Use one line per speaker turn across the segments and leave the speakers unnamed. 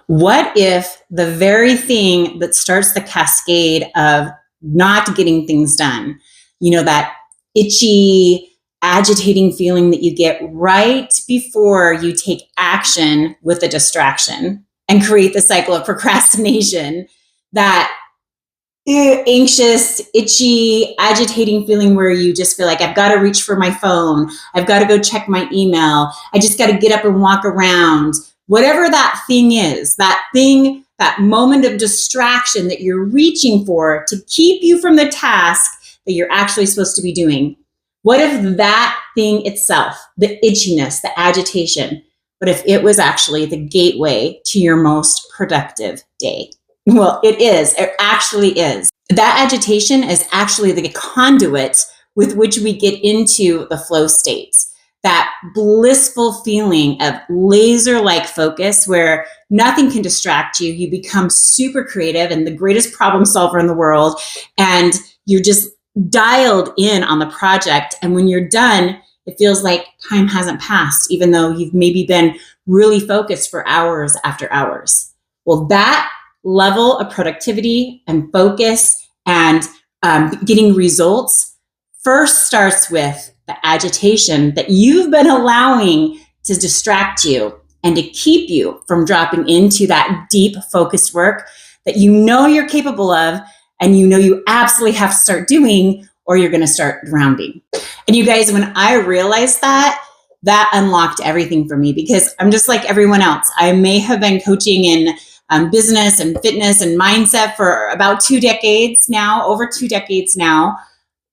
What if the very thing that starts the cascade of not getting things done, that itchy, agitating feeling that you get right before you take action with a distraction and create the cycle of procrastination, that anxious, itchy, agitating feeling where you just feel like I've got to reach for my phone. I've got to go check my email. I just got to get up and walk around. Whatever that thing is, that moment of distraction that you're reaching for to keep you from the task that you're actually supposed to be doing. What if that thing itself, the itchiness, the agitation, what if it was actually the gateway to your most productive day? Well, it is. It actually is. That agitation is actually the conduit with which we get into the flow states. That blissful feeling of laser-like focus where nothing can distract you. You become super creative and the greatest problem solver in the world. And you're just dialed in on the project. And when you're done, it feels like time hasn't passed, even though you've maybe been really focused for hours after hours. Well, that level of productivity and focus and getting results first starts with the agitation that you've been allowing to distract you and to keep you from dropping into that deep focused work that you're capable of and you absolutely have to start doing, or you're going to start drowning. And you guys, when I realized that unlocked everything for me, because I'm just like everyone else. I may have been coaching in business and fitness and mindset for about 2 decades now, over 2 decades now.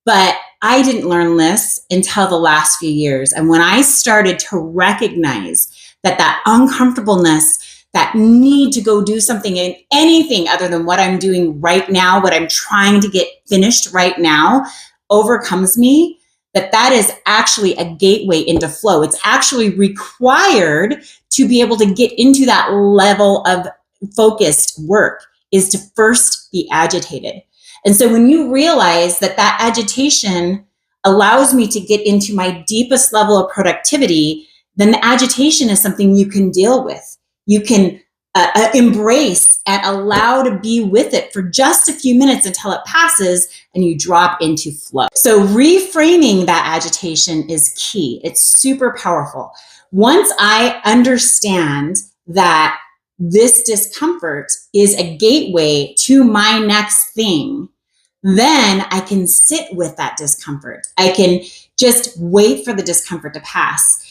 But I didn't learn this until the last few years. And when I started to recognize that uncomfortableness, that need to go do something in anything other than what I'm doing right now, what I'm trying to get finished right now, overcomes me, that is actually a gateway into flow. It's actually required to be able to get into that level of focused work is to first be agitated. And so when you realize that agitation allows me to get into my deepest level of productivity, then the agitation is something you can deal with. You can embrace and allow to be with it for just a few minutes until it passes and you drop into flow. So reframing that agitation is key. It's super powerful. Once I understand that this discomfort is a gateway to my next thing, then I can sit with that discomfort. I can just wait for the discomfort to pass.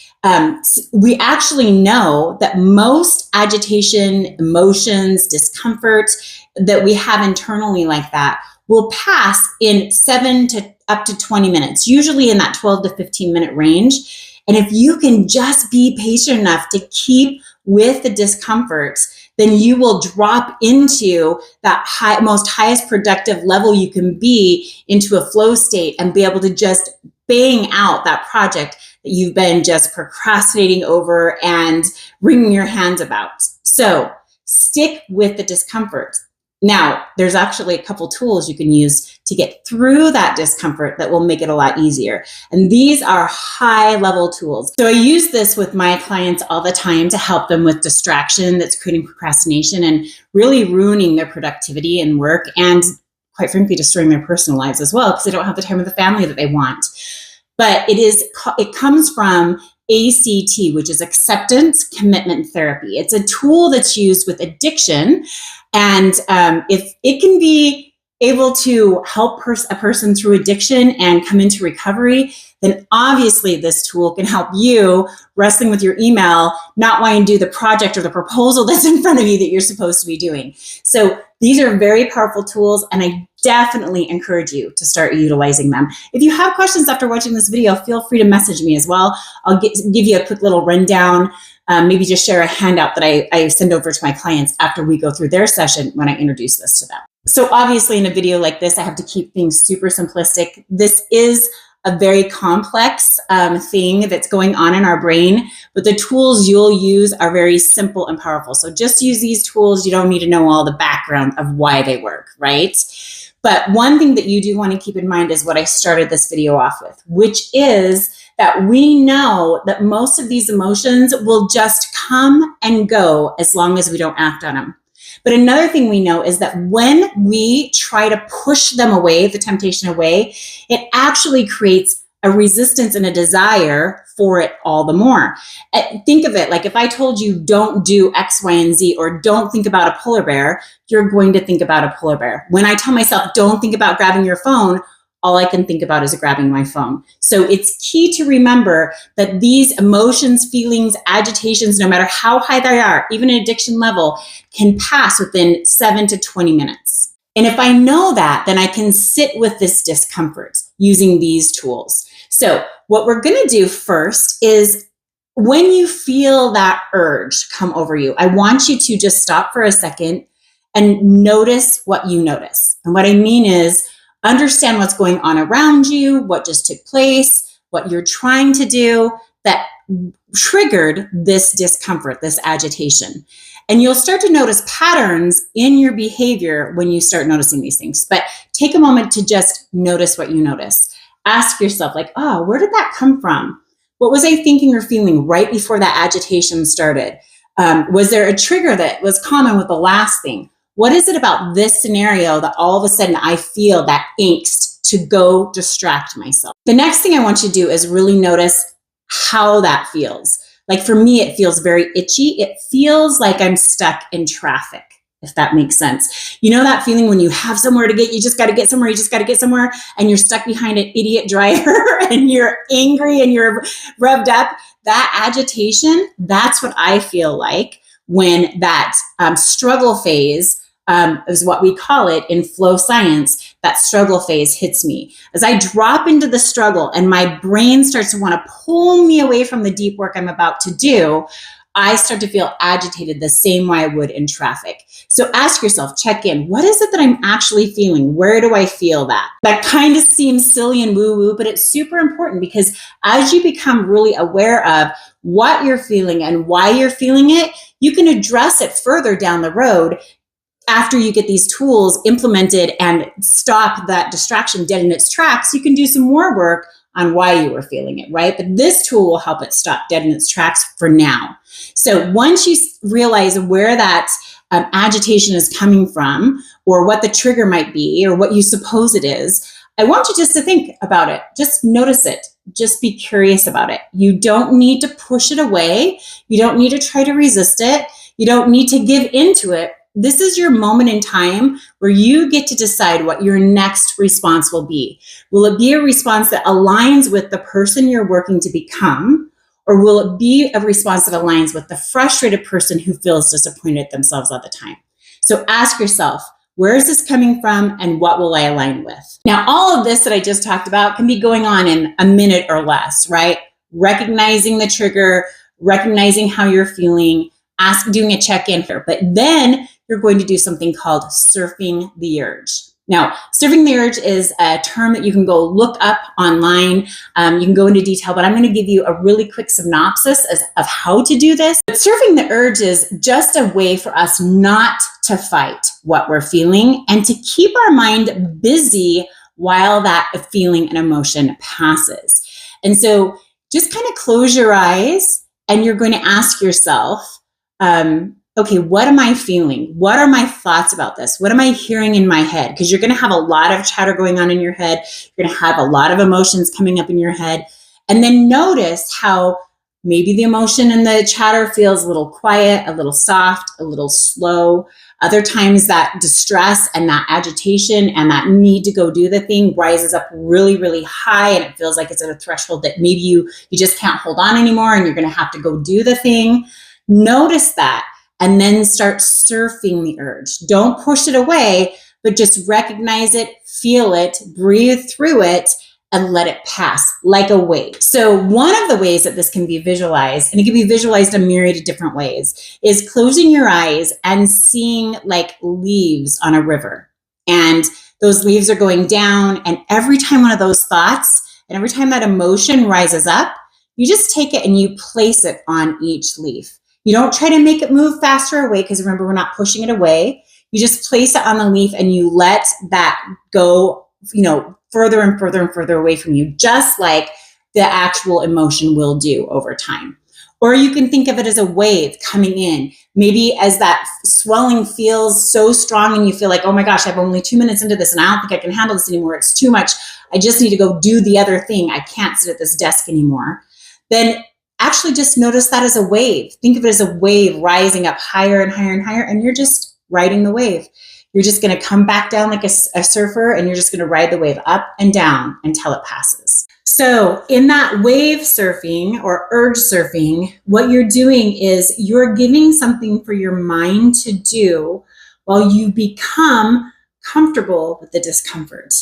We actually know that most agitation, emotions, discomfort that we have internally like that will pass in 7 to up to 20 minutes, usually in that 12 to 15 minute range. And if you can just be patient enough to keep with the discomfort, then you will drop into that highest productive level you can be, into a flow state, and be able to just bang out that project that you've been just procrastinating over and wringing your hands about. So stick with the discomfort. Now, there's actually a couple tools you can use to get through that discomfort that will make it a lot easier. And these are high-level tools. So I use this with my clients all the time to help them with distraction that's creating procrastination and really ruining their productivity and work, and quite frankly, destroying their personal lives as well, because they don't have the time with the family that they want. But it comes from ACT, which is acceptance commitment therapy. It's a tool that's used with addiction. And if it can be able to help a person through addiction and come into recovery, then obviously this tool can help you wrestling with your email, not wanting to do the project or the proposal that's in front of you that you're supposed to be doing. So these are very powerful tools, and I definitely encourage you to start utilizing them. If you have questions after watching this video, feel free to message me as well. I'll give you a quick little rundown. Maybe just share a handout that I send over to my clients after we go through their session when I introduce this to them. So obviously in a video like this, I have to keep things super simplistic. This is a very complex thing that's going on in our brain, but the tools you'll use are very simple and powerful. So just use these tools. You don't need to know all the background of why they work, right? But one thing that you do want to keep in mind is what I started this video off with, which is that we know that most of these emotions will just come and go as long as we don't act on them. But another thing we know is that when we try to push them away, the temptation away, it actually creates a resistance and a desire for it all the more. Think of it like if I told you don't do X, Y, and Z, or don't think about a polar bear, you're going to think about a polar bear. When I tell myself don't think about grabbing your phone, all I can think about is grabbing my phone. So it's key to remember that these emotions, feelings, agitations, no matter how high they are, even an addiction level, can pass within 7 to 20 minutes. And if I know that, then I can sit with this discomfort using these tools. So what we're going to do first is when you feel that urge come over you, I want you to just stop for a second and notice what you notice. And what I mean is understand what's going on around you, what just took place, what you're trying to do that triggered this discomfort, this agitation. And you'll start to notice patterns in your behavior when you start noticing these things. But take a moment to just notice what you notice. Ask yourself, like, oh, where did that come from? What was I thinking or feeling right before that agitation started? Was there a trigger that was common with the last thing? What is it about this scenario that all of a sudden I feel that angst to go distract myself? The next thing I want you to do is really notice how that feels. Like for me, it feels very itchy. It feels like I'm stuck in traffic, if that makes sense. You know that feeling when you have somewhere to get, you just got to get somewhere, and you're stuck behind an idiot driver and you're angry and you're revved up. That agitation, that's what I feel like when that struggle phase is what we call it in flow science. That struggle phase hits me. As I drop into the struggle and my brain starts to want to pull me away from the deep work I'm about to do, I start to feel agitated the same way I would in traffic. So ask yourself, check in. What is it that I'm actually feeling? Where do I feel that? That kind of seems silly and woo-woo, but it's super important because as you become really aware of what you're feeling and why you're feeling it, you can address it further down the road after you get these tools implemented and stop that distraction dead in its tracks. You can do some more work on why you were feeling it, right? But this tool will help it stop dead in its tracks for now. So once you realize where that agitation is coming from, or what the trigger might be, or what you suppose it is, I want you just to think about it. Just notice it. Just be curious about it. You don't need to push it away. You don't need to try to resist it. You don't need to give into it. This is your moment in time where you get to decide what your next response will be. Will it be a response that aligns with the person you're working to become? Or will it be a response that aligns with the frustrated person who feels disappointed at themselves all the time? So ask yourself, where is this coming from and what will I align with? Now, all of this that I just talked about can be going on in a minute or less, right? Recognizing the trigger, recognizing how you're feeling, doing a check-in here. But then you're going to do something called surfing the urge. Now, surfing the urge is a term that you can go look up online. You can go into detail, but I'm going to give you a really quick synopsis of how to do this. But surfing the urge is just a way for us not to fight what we're feeling and to keep our mind busy while that feeling and emotion passes. And so just kind of close your eyes and you're going to ask yourself, okay, what am I feeling? What are my thoughts about this? What am I hearing in my head? Because you're going to have a lot of chatter going on in your head. You're going to have a lot of emotions coming up in your head. And then notice how maybe the emotion and the chatter feels a little quiet, a little soft, a little slow. Other times that distress and that agitation and that need to go do the thing rises up really, really high, and it feels like it's at a threshold that maybe you just can't hold on anymore and you're going to have to go do the thing. Notice that. And then start surfing the urge. Don't push it away, but just recognize it, feel it, breathe through it, and let it pass like a wave. So one of the ways that this can be visualized, and it can be visualized a myriad of different ways, is closing your eyes and seeing like leaves on a river. And those leaves are going down, and every time one of those thoughts and every time that emotion rises up, you just take it and you place it on each leaf. You don't try to make it move faster away, because remember, we're not pushing it away. You just place it on the leaf and you let that go, further and further and further away from you, just like the actual emotion will do over time. Or you can think of it as a wave coming in. Maybe as that swelling feels so strong and you feel like, oh my gosh, I'm only 2 minutes into this and I don't think I can handle this anymore. It's too much. I just need to go do the other thing. I can't sit at this desk anymore. Then actually just notice that as a wave. Think of it as a wave rising up higher and higher and higher, and you're just riding the wave. You're just going to come back down like a surfer, and you're just going to ride the wave up and down until it passes. So in that wave surfing or urge surfing, what you're doing is you're giving something for your mind to do while you become comfortable with the discomfort.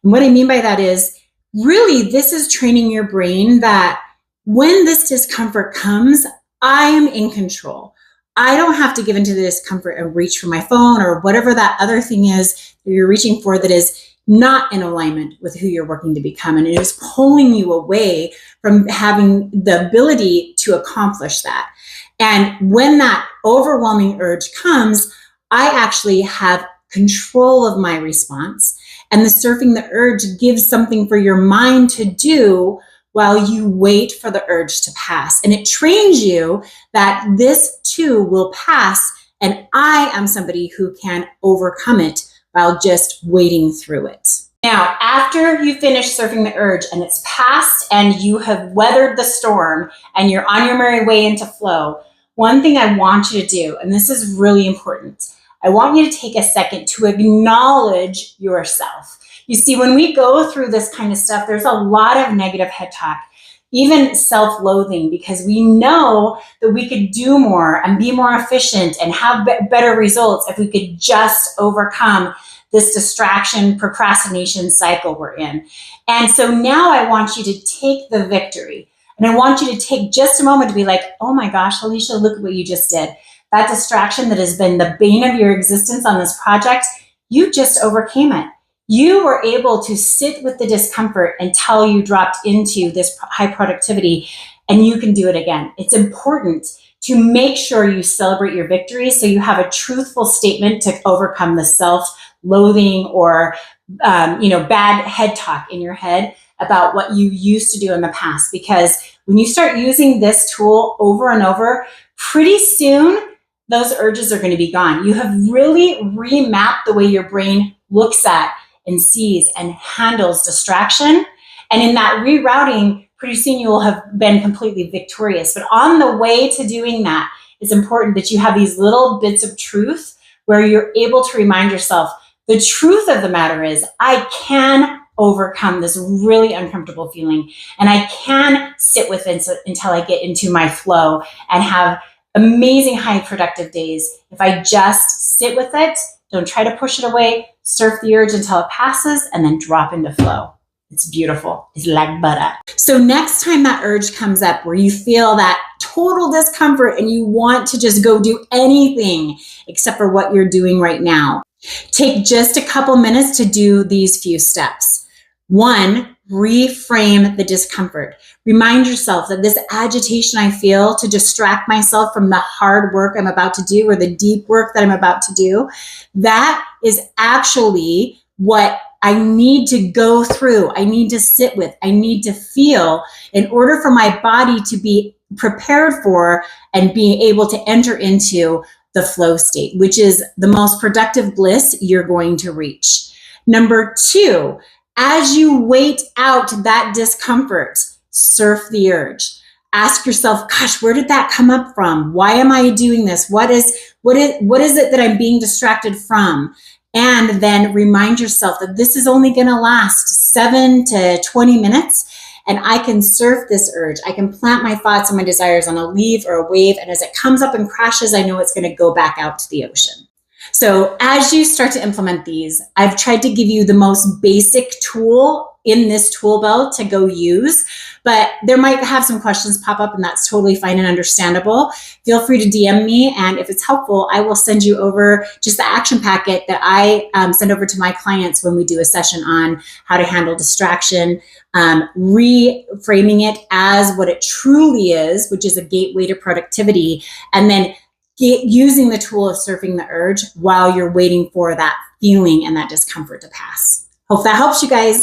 And what I mean by that is really this is training your brain that when this discomfort comes, I am in control. I don't have to give into the discomfort and reach for my phone or whatever that other thing is that you're reaching for that is not in alignment with who you're working to become. And it is pulling you away from having the ability to accomplish that. And when that overwhelming urge comes, I actually have control of my response. And the surfing the urge gives something for your mind to do while you wait for the urge to pass. And it trains you that this too will pass, and I am somebody who can overcome it while just wading through it. Now, after you finish surfing the urge and it's passed and you have weathered the storm and you're on your merry way into flow, one thing I want you to do, and this is really important, I want you to take a second to acknowledge yourself. You see, when we go through this kind of stuff, there's a lot of negative head talk, even self-loathing, because we know that we could do more and be more efficient and have better results if we could just overcome this distraction, procrastination cycle we're in. And so now I want you to take the victory. And I want you to take just a moment to be like, oh my gosh, Alicia, look at what you just did. That distraction that has been the bane of your existence on this project, you just overcame it. You were able to sit with the discomfort until you dropped into this high productivity, and you can do it again. It's important to make sure you celebrate your victories so you have a truthful statement to overcome the self-loathing or bad head talk in your head about what you used to do in the past. Because when you start using this tool over and over, pretty soon those urges are going to be gone. You have really remapped the way your brain looks at and sees and handles distraction. And in that rerouting, pretty soon you will have been completely victorious. But on the way to doing that, it's important that you have these little bits of truth where you're able to remind yourself, the truth of the matter is I can overcome this really uncomfortable feeling, and I can sit with it until I get into my flow and have amazing high productive days. If I just sit with it, don't try to push it away, surf the urge until it passes, and then drop into flow. It's beautiful. It's like butter. So next time that urge comes up where you feel that total discomfort and you want to just go do anything except for what you're doing right now, take just a couple minutes to do these few steps. 1, reframe the discomfort. Remind yourself that this agitation I feel to distract myself from the hard work I'm about to do or the deep work that I'm about to do, that is actually what I need to go through. I need to sit with, I need to feel in order for my body to be prepared for and being able to enter into the flow state, which is the most productive bliss you're going to reach. Number 2, as you wait out that discomfort, surf the urge. Ask yourself, gosh, where did that come up from? Why am I doing this? What is it that I'm being distracted from? And then remind yourself that this is only going to last 7 to 20 minutes. And I can surf this urge. I can plant my thoughts and my desires on a leaf or a wave. And as it comes up and crashes, I know it's going to go back out to the ocean. So as you start to implement these, I've tried to give you the most basic tool in this tool belt to go use, but there might have some questions pop up, and that's totally fine and understandable. Feel free to DM me, and if it's helpful, I will send you over just the action packet that I send over to my clients when we do a session on how to handle distraction, reframing it as what it truly is, which is a gateway to productivity, and then using the tool of surfing the urge while you're waiting for that feeling and that discomfort to pass. Hope that helps you guys.